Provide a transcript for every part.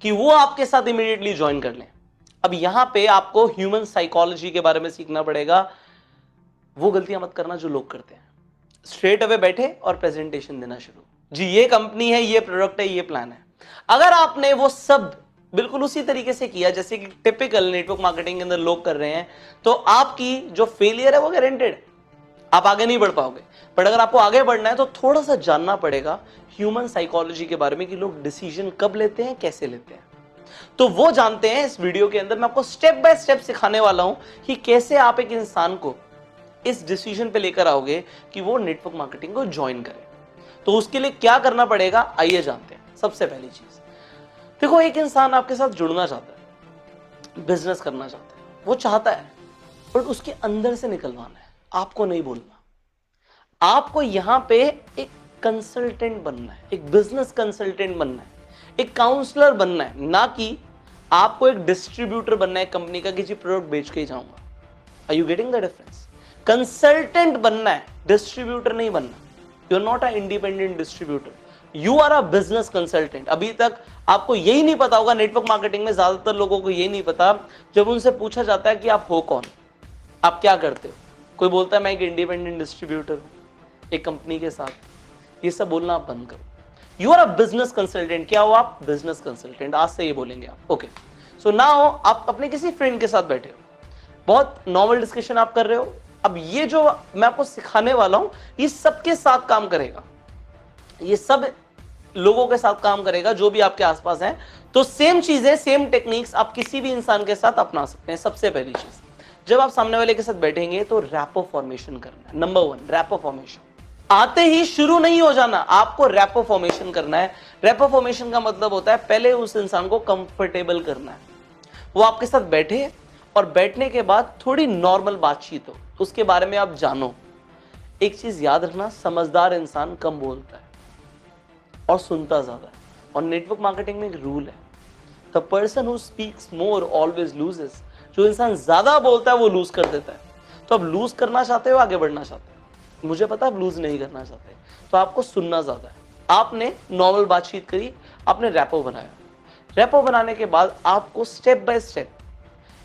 कि वो आपके साथ इमीडिएटली ज्वाइन कर लें। अब यहां पे आपको ह्यूमन साइकोलॉजी के बारे में सीखना पड़ेगा। वो गलतियां मत करना जो लोग करते हैं, स्ट्रेट अवे बैठे और प्रेजेंटेशन देना शुरू, जी ये कंपनी है, ये प्रोडक्ट है, ये प्लान है। अगर आपने वो सब बिल्कुल उसी तरीके से किया जैसे कि टिपिकल नेटवर्क मार्केटिंग के अंदर लोग कर रहे हैं, तो आपकी जो फेलियर है वो गारंटेड, आप आगे नहीं बढ़ पाओगे। बट अगर आपको आगे बढ़ना है तो थोड़ा सा जानना पड़ेगा ह्यूमन साइकोलॉजी के बारे में कि लोग डिसीजन कब लेते हैं, कैसे लेते हैं। तो वो जानते हैं इस वीडियो के अंदर। मैं आपको स्टेप बाय स्टेप सिखाने वाला हूं कि कैसे आप एक इंसान को इस डिसीजन पे लेकर आओगे कि वो नेटवर्क मार्केटिंग को ज्वाइन करे। तो उसके लिए क्या करना पड़ेगा, आइए जानते हैं। सबसे पहली चीज देखो, एक इंसान आपके साथ जुड़ना चाहता है, बिजनेस करना चाहता है, वो चाहता है, बट उसके अंदर से निकलवाना है, आपको नहीं बोलना। आपको यहां पे एक कंसल्टेंट बनना है, एक बिजनेस कंसल्टेंट बनना है, एक काउंसलर बनना है, ना कि आपको एक डिस्ट्रीब्यूटर बनना है कंपनी का कि जी प्रोडक्ट बेच के ही जाऊंगा। Are you getting the difference? Consultant बनना है, डिस्ट्रीब्यूटर नहीं बनना। You are not a independent distributor, you are a business consultant. अभी तक आपको यही नहीं पता होगा, नेटवर्क मार्केटिंग में ज्यादातर लोगों को यही नहीं पता, जब उनसे पूछा जाता है कि आप हो कौन, आप क्या करते हो, कोई बोलता है मैं एक इंडिपेंडेंट डिस्ट्रीब्यूटर हूं एक कंपनी के साथ। ये सब बोलना आप बंद करो। You are a business consultant. क्या हो आप? Business consultant. आज से ये बोलेंगे आप। ओके, सो नाउ आप अपने किसी फ्रेंड के साथ बैठे हो, बहुत नॉर्मल डिस्कशन आप कर रहे हो। अब ये जो मैं आपको सिखाने वाला हूं, ये सबके साथ काम करेगा, ये सब लोगों के साथ काम करेगा जो भी आपके आसपास हैं। तो सेम चीजें, सेम टेक्निक्स आप किसी भी इंसान के साथ अपना सकते हैं। सबसे पहली चीज, जब आप सामने वाले के साथ बैठेंगे तो रैपो फॉर्मेशन करना है। Number 1, rapport formation. आते ही शुरू नहीं हो जाना, आपको रैपो फॉर्मेशन करना है। रैपो फॉर्मेशन का मतलब होता है पहले उस इंसान को कंफर्टेबल करना है, वो आपके साथ बैठे और बैठने के बाद थोड़ी नॉर्मल बातचीत हो, उसके बारे में आप जानो। एक चीज याद रखना, समझदार इंसान कम बोलता है और सुनता ज्यादा है। और नेटवर्क मार्केटिंग में एक रूल है, the person who speaks more always loses. जो इंसान ज्यादा बोलता है वो लूज कर देता है। तो अब लूज करना चाहते हो, आगे बढ़ना चाहते हो, मुझे पता आप लूज नहीं करना चाहते, तो आपको सुनना ज्यादा है। आपने नॉर्मल बातचीत करी, आपने रैपो बनाया। रैपो बनाने के बाद आपको स्टेप बाय स्टेप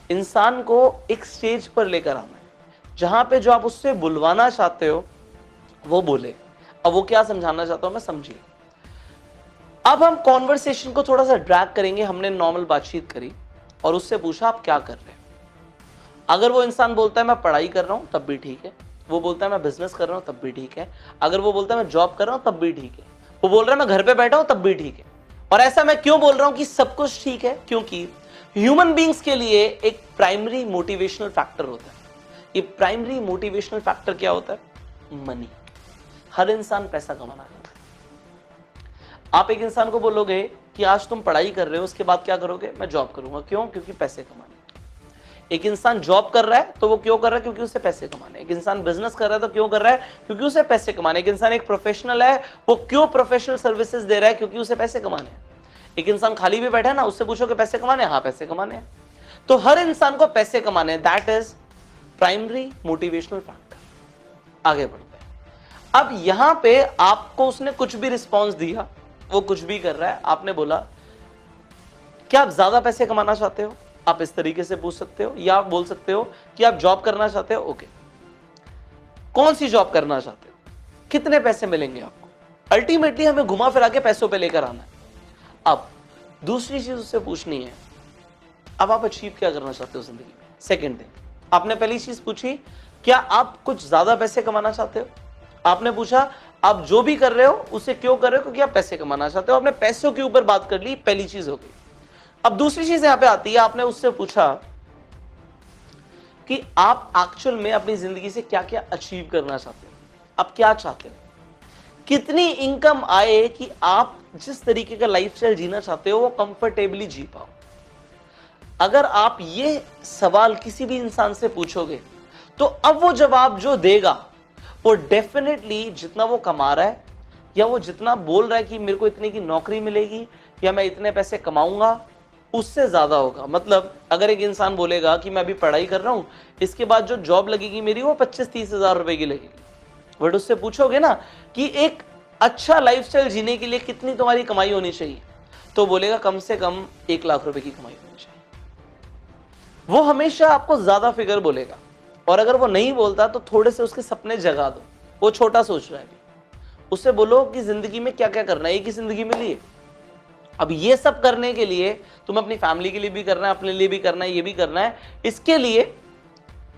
इंसान को एक स्टेज पर लेकर आना है जहां पे जो आप उससे बुलवाना चाहते हो वो बोले। अब वो क्या समझाना चाहता हूं मैं, समझिए। अब हम कॉन्वर्सेशन को थोड़ा सा ड्रैग करेंगे। हमने नॉर्मल बातचीत करी और उससे पूछा आप क्या कर रहे हैं। अगर वो इंसान बोलता है मैं पढ़ाई कर रहा हूं तब भी ठीक है, वो बोलता है मैं बिजनेस कर रहा हूं तब भी ठीक है, अगर वो बोलता है मैं जॉब कर रहा हूं तब भी ठीक है, वो बोल रहा है मैं घर पे बैठा हूं तब भी ठीक है। और ऐसा मैं क्यों बोल रहा हूं कि सब कुछ ठीक है? क्योंकि ह्यूमन बींग्स के लिए एक प्राइमरी मोटिवेशनल फैक्टर होता है। ये प्राइमरी मोटिवेशनल फैक्टर क्या होता है? मनी। हर इंसान पैसा कमाना चाहता है। आप एक इंसान को बोलोगे कि आज तुम पढ़ाई कर रहे हो, उसके बाद क्या करोगे? मैं जॉब करूंगा। क्यों? क्योंकि पैसे कमाने। एक इंसान जॉब कर रहा है तो वो क्यों कर रहा है? क्योंकि उसे पैसे कमाने। एक इंसान बिजनेस कर रहा है तो क्यों कर रहा है? क्योंकि उसे पैसे कमाने। एक इंसान एक प्रोफेशनल है, वो क्यों प्रोफेशनल सर्विसेज दे रहा है? क्योंकि उसे पैसे कमाने। एक इंसान खाली भी बैठा है ना, उससे पूछो कि पैसे कमाने? हाँ, पैसे कमाने। तो हर इंसान को पैसे कमाने, that is primary motivational factor. आगे बढ़ते हैं। अब यहां पे आपको उसने कुछ भी रिस्पॉन्स दिया, वो कुछ भी कर रहा है, आपने बोला क्या आप ज्यादा पैसे कमाना चाहते हो? आप इस तरीके से पूछ सकते हो, या आप बोल सकते हो कि आप जॉब करना चाहते हो। ओके, कौन सी जॉब करना चाहते हो? कितने पैसे मिलेंगे आपको? अल्टीमेटली हमें घुमा फिरा के पैसों पे लेकर आना है। अब दूसरी चीज उससे पूछनी है, अब आप अचीव क्या करना चाहते हो जिंदगी में? सेकेंड थिंग, आपने पहली चीज पूछी क्या आप कुछ ज्यादा पैसे कमाना चाहते हो? आपने पूछा आप जो भी कर रहे हो उसे क्यों कर रहे हो? क्योंकि आप पैसे कमाना चाहते हो। आपने पैसों के ऊपर बात कर ली, पहली चीज हो गई। अब दूसरी चीज यहां पे आती है, आपने उससे पूछा कि आप एक्चुअल में अपनी जिंदगी से क्या क्या अचीव करना चाहते हो, आप क्या चाहते हो, कितनी इनकम आए कि आप जिस तरीके का लाइफस्टाइल जीना चाहते हो वो कंफर्टेबली जी पाओ। अगर आप ये सवाल किसी भी इंसान से पूछोगे तो अब वो जवाब जो देगा वो डेफिनेटली जितना वो कमा रहा है या वो जितना बोल रहा है कि मेरे को इतने की नौकरी मिलेगी या मैं इतने पैसे कमाऊंगा, उससे ज्यादा होगा। मतलब अगर एक इंसान बोलेगा कि मैं अभी पढ़ाई कर रहा हूं, इसके बाद जो जॉब लगेगी मेरी वो 25-30 हजार रुपए की लगेगी, बट उससे पूछोगे ना कि एक अच्छा लाइफस्टाइल जीने के लिए कितनी तुम्हारी कमाई होनी चाहिए, तो बोलेगा कम से कम 1 लाख रुपए की कमाई होनी चाहिए। वो हमेशा आपको ज्यादा फिगर बोलेगा, और अगर वो नहीं बोलता तो थोड़े से उसके सपने जगा दो। वो छोटा सोच रहा है, उससे बोलो कि जिंदगी में क्या क्या करना है, एक ही जिंदगी मिली है। अब ये सब करने के लिए तुम अपनी फैमिली के लिए भी करना है, अपने लिए भी करना है, ये भी करना है, इसके लिए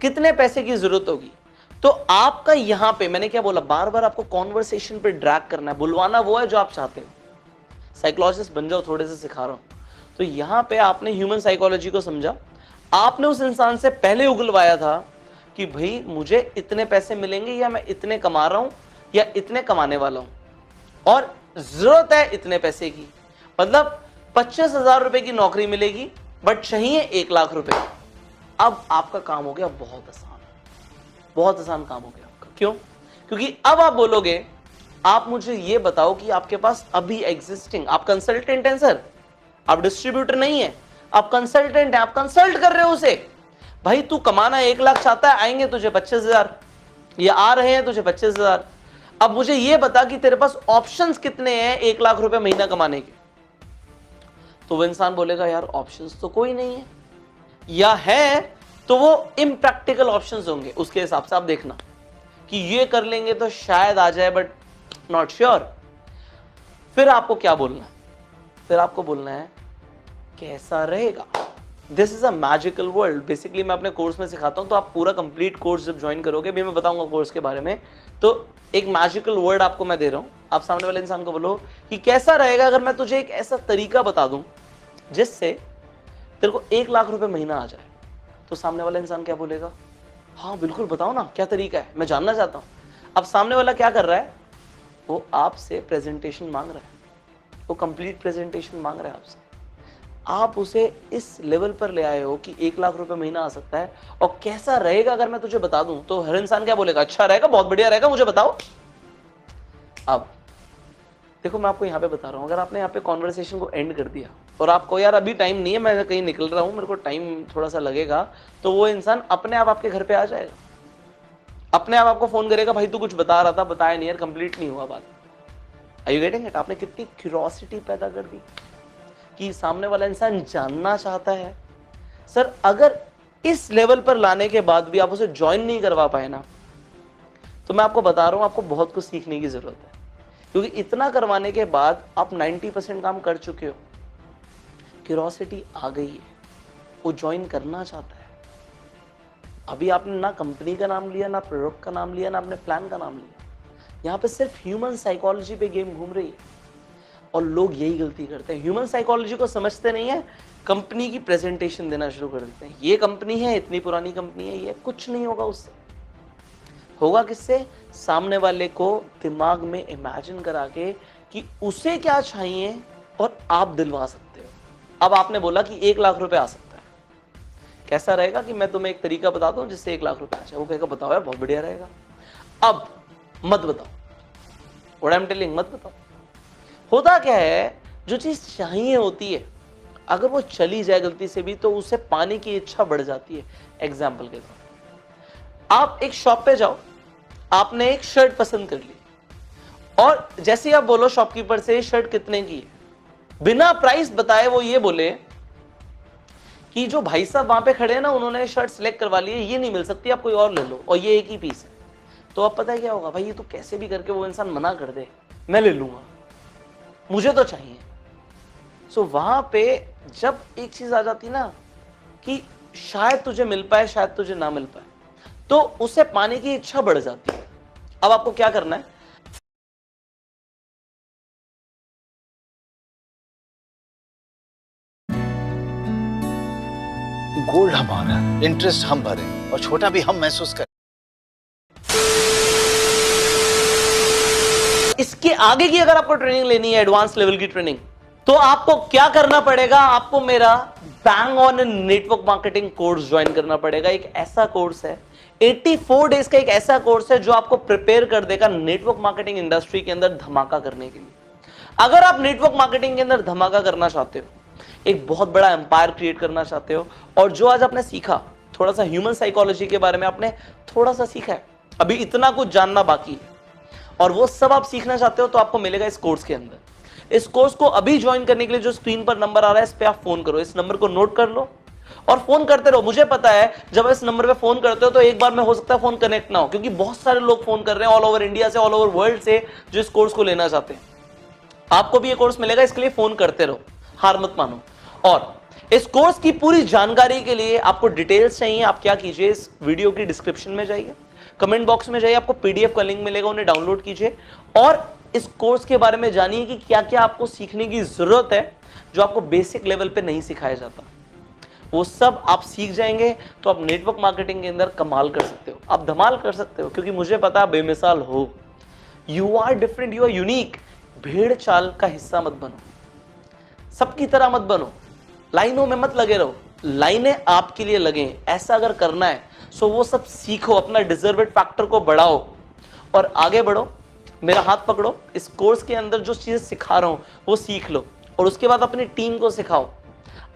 कितने पैसे की जरूरत होगी। तो आपका यहां पे मैंने क्या बोला, बार बार आपको कॉन्वर्सेशन पे ड्रैग करना है, बुलवाना वो है जो आप चाहते हो। साइकोलॉजिस्ट बन जाओ, थोड़े से सिखा रहा हूं। तो यहां पे आपने ह्यूमन साइकोलॉजी को समझा, आपने उस इंसान से पहले उगलवाया था कि भाई मुझे इतने पैसे मिलेंगे, या मैं इतने कमा रहा हूं, या इतने कमाने वाला हूं, और जरूरत है इतने पैसे की। मतलब 25,000 रुपए की नौकरी मिलेगी, बट चाहिए 1 लाख रुपए। अब आपका काम हो गया बहुत आसान, बहुत आसान काम हो गया आपका। क्यों? क्योंकि अब आप बोलोगे, आप मुझे ये बताओ कि आपके पास अभी एग्जिस्टिंग, आप कंसल्टेंट हैं सर, आप डिस्ट्रीब्यूटर नहीं है, आप कंसल्टेंट हैं, आप कंसल्ट कर रहे हो उसे। भाई तू कमाना 1 लाख चाहता है, आएंगे तुझे 25,000, ये आ रहे हैं तुझे 25,000। अब मुझे ये बता कि तेरे पास ऑप्शंस कितने हैं 1 लाख रुपए महीना कमाने के। तो वो इंसान बोलेगा यार ऑप्शंस तो कोई नहीं है, या है तो वो इम्प्रैक्टिकल ऑप्शंस होंगे। उसके हिसाब से आप देखना कि ये कर लेंगे तो शायद आ जाए, बट नॉट श्योर। फिर आपको क्या बोलना है? फिर आपको बोलना है कैसा रहेगा। This is a magical world. Basically मैं अपने कोर्स में सिखाता हूं, तो आप पूरा कंप्लीट कोर्स जब ज्वाइन करोगे, भी मैं बताऊंगा कोर्स के बारे में, तो एक मैजिकल वर्ड आपको मैं दे रहा हूं। आप सामने वाले इंसान को बोलो कि कैसा रहेगा अगर मैं तुझे एक ऐसा तरीका बता दूं जिससे तेरे को 1 लाख रुपए महीना आ जाए। तो सामने वाला इंसान क्या बोलेगा? हाँ बिल्कुल बताओ ना, क्या तरीका है, मैं जानना चाहता हूं। अब सामने वाला क्या कर रहा है? वो आपसे प्रेजेंटेशन मांग रहा है, वो कंप्लीट प्रेजेंटेशन मांग रहा है आपसे। आप उसे इस लेवल पर ले आए हो कि 1 लाख रुपए महीना आ सकता है, और कैसा रहेगा अगर मैं तुझे बता दूं। तो हर इंसान क्या बोलेगा? अच्छा रहेगा, बहुत बढ़िया रहेगा, मुझे बताओ। अब देखो मैं आपको यहां पे बता रहा हूं, अगर आपने यहां पे कॉन्वर्सेशन को एंड कर दिया और आपको यार अभी टाइम नहीं है, मैं कहीं निकल रहा हूं, मेरे को टाइम थोड़ा सा लगेगा, तो वो इंसान अपने आप आपके घर पे आ जाएगा, अपने आप आपको फोन करेगा, भाई तू कुछ बता रहा था, बताया नहीं यार, कंप्लीट नहीं हुआ बात। Are you getting it? आपने कितनी क्यूरियोसिटी पैदा कर दी कि सामने वाला इंसान जानना चाहता है। सर अगर इस लेवल पर लाने के बाद भी आप उसे ज्वाइन नहीं करवा पाए ना, तो मैं आपको बता रहा हूं आपको बहुत कुछ सीखने की जरूरत है, क्योंकि इतना करवाने के बाद आप 90% काम कर चुके हो। क्यूरियोसिटी आ गई है, वो ज्वाइन करना चाहता है। अभी आपने ना कंपनी का नाम लिया, ना प्रोडक्ट का नाम लिया, ना अपने प्लान का नाम लिया। यहां पे सिर्फ ह्यूमन साइकोलॉजी पे गेम घूम रही है, और लोग यही गलती करते हैं। ह्यूमन साइकोलॉजी को समझते नहीं है, कंपनी की प्रेजेंटेशन देना शुरू कर देते हैं। ये कंपनी है, इतनी पुरानी कंपनी है, ये कुछ नहीं होगा उससे। होगा किससे? सामने वाले को दिमाग में इमेजिन करा के कि उसे क्या चाहिए और आप दिलवा सकते हो। अब आपने बोला कि 1 लाख रुपए आ सकता है, कैसा रहेगा कि मैं तुम्हें एक तरीका बताता हूं जिससे 1 लाख रुपए आ जाए। वो कहेगा बताओ यार, बहुत बढ़िया रहेगा। अब मत बताओ, व्हाट आई एम टेलिंग, मत बताओ। होता क्या है, जो चीज चाहिए होती है, अगर वो चली जाए गलती से भी, तो उसे पाने की इच्छा बढ़ जाती है। एग्जाम्पल के तौर पर आप एक शॉप पे जाओ, आपने एक शर्ट पसंद कर ली, और जैसे ही आप बोलो शॉपकीपर से शर्ट कितने की है, बिना प्राइस बताए वो ये बोले कि जो भाई साहब वहां पे खड़े हैं ना, उन्होंने शर्ट सिलेक्ट करवा ली है, ये नहीं मिल सकती, आप कोई और ले लो, और ये एक ही पीस है। तो अब पता है क्या होगा? भाई ये तो कैसे भी करके वो इंसान मना कर दे, मैं ले लूंगा, मुझे तो चाहिए। सो वहां पे जब एक चीज आ जाती ना कि शायद तुझे मिल पाए, शायद तुझे ना मिल पाए, तो उसे पाने की इच्छा बढ़ जाती है। अब आपको क्या करना है? गोल्ड हमारा, इंटरेस्ट हम भरें और छोटा भी हम महसूस करें। इसके आगे की अगर आपको ट्रेनिंग लेनी है, एडवांस लेवल की ट्रेनिंग, तो आपको क्या करना पड़ेगा? आपको मेरा bang on network marketing course join करना पड़ेगा। एक ऐसा कोर्स है, 84 डेज का एक ऐसा कोर्स है जो आपको प्रिपेयर कर देगा नेटवर्क मार्केटिंग इंडस्ट्री के अंदर धमाका करने के लिए। अगर आप नेटवर्क मार्केटिंग के अंदर धमाका करना चाहते हो, एक बहुत बड़ा एम्पायर क्रिएट करना चाहते हो, और जो आज आपने सीखा, थोड़ा सा ह्यूमन साइकोलॉजी के बारे में आपने थोड़ा सा सीखा है, अभी इतना कुछ जानना बाकी है, और वो सब आप सीखना चाहते हो, तो आपको मिलेगा इस कोर्स के अंदर। इस कोर्स को अभी ज्वाइन करने के लिए जो स्क्रीन पर नंबर आ रहा है इस पे आप फोन करो, इस नंबर को नोट कर लो और फोन करते रहो। मुझे पता है जब इस नंबर पे फोन करते हो तो एक बार में हो सकता है फोन कनेक्ट ना हो, क्योंकि बहुत सारे लोग फोन कर रहे हैं ऑल ओवर इंडिया से, ऑल ओवर वर्ल्ड से, जो इस कोर्स को लेना चाहते हैं। आपको भी ये कोर्स मिलेगा, इसके लिए फोन करते रहो, हार मत मानो। और इस कोर्स की पूरी जानकारी के लिए आपको डिटेल्स चाहिए, आप क्या कीजिए, इस वीडियो की डिस्क्रिप्शन में जाइए, कमेंट बॉक्स में जाइए, आपको पीडीएफ का लिंक मिलेगा, उन्हें डाउनलोड कीजिए और इस कोर्स के बारे में जानिए कि क्या क्या आपको सीखने की जरूरत है जो आपको बेसिक लेवल पे नहीं सिखाया जाता। वो सब आप सीख जाएंगे तो आप नेटवर्क मार्केटिंग के अंदर कमाल कर सकते हो, आप धमाल कर सकते हो, क्योंकि मुझे पता है आप बेमिसाल हो। You are different, you are unique. भेड़ चाल का हिस्सा मत बनो, सबकी तरह मत बनो, लाइनों में मत लगे रहो, लाइनें आपके लिए लगे। ऐसा अगर करना है सो वो सब सीखो, अपना डिजर्वेड फैक्टर को बढ़ाओ और आगे बढ़ो। मेरा हाथ पकड़ो, इस कोर्स के अंदर जो चीजें सिखा रहा हूं वो सीख लो और उसके बाद अपनी टीम को सिखाओ।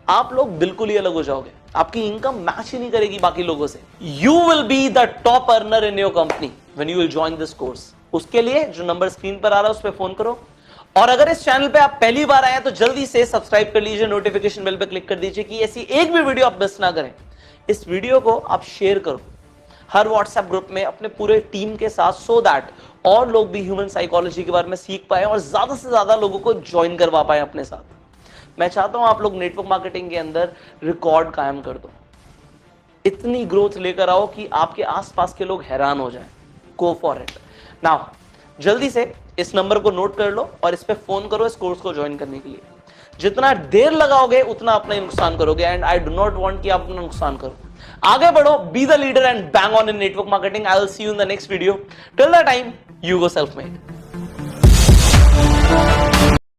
आप लोग बिल्कुल ही अलग हो जाओगे, आपकी इनकम मैच ही नहीं करेगी बाकी लोगों से। You will be the top earner in your company when you will join this course. उसके लिए जो नंबर स्क्रीन पर आ रहा है उस पर फोन करो और अगर इस चैनल पे आप पहली बार आए हैं तो जल्दी से सब्सक्राइब कर लीजिए, नोटिफिकेशन बेल पे क्लिक कर दीजिए कि ऐसी एक भी वीडियो आप मिस ना करें। इस वीडियो को आप शेयर करो हर व्हाट्सएप ग्रुप में अपने पूरे टीम के साथ, सो दैट और लोग भी ह्यूमन साइकोलॉजी के बारे में सीख पाए और ज्यादा से ज्यादा लोगों को ज्वाइन करवा पाए अपने साथ। मैं चाहता हूं आप लोग नेटवर्क मार्केटिंग के अंदर रिकॉर्ड कायम कर दो, इतनी ग्रोथ लेकर आओ कि आपके आसपास के लोग हैरान हो जाएं। Go for it now. जल्दी से इस नंबर को नोट कर लो और इस पे फोन करो इस कोर्स को ज्वाइन करने के लिए। जितना देर लगाओगे उतना अपना नुकसान करोगे and I do not want कि आप अपना नुकसान करो। आगे बढ़ो, be the leader and bang on in network marketing. I will see you in the next video. Till the time, you go self-made.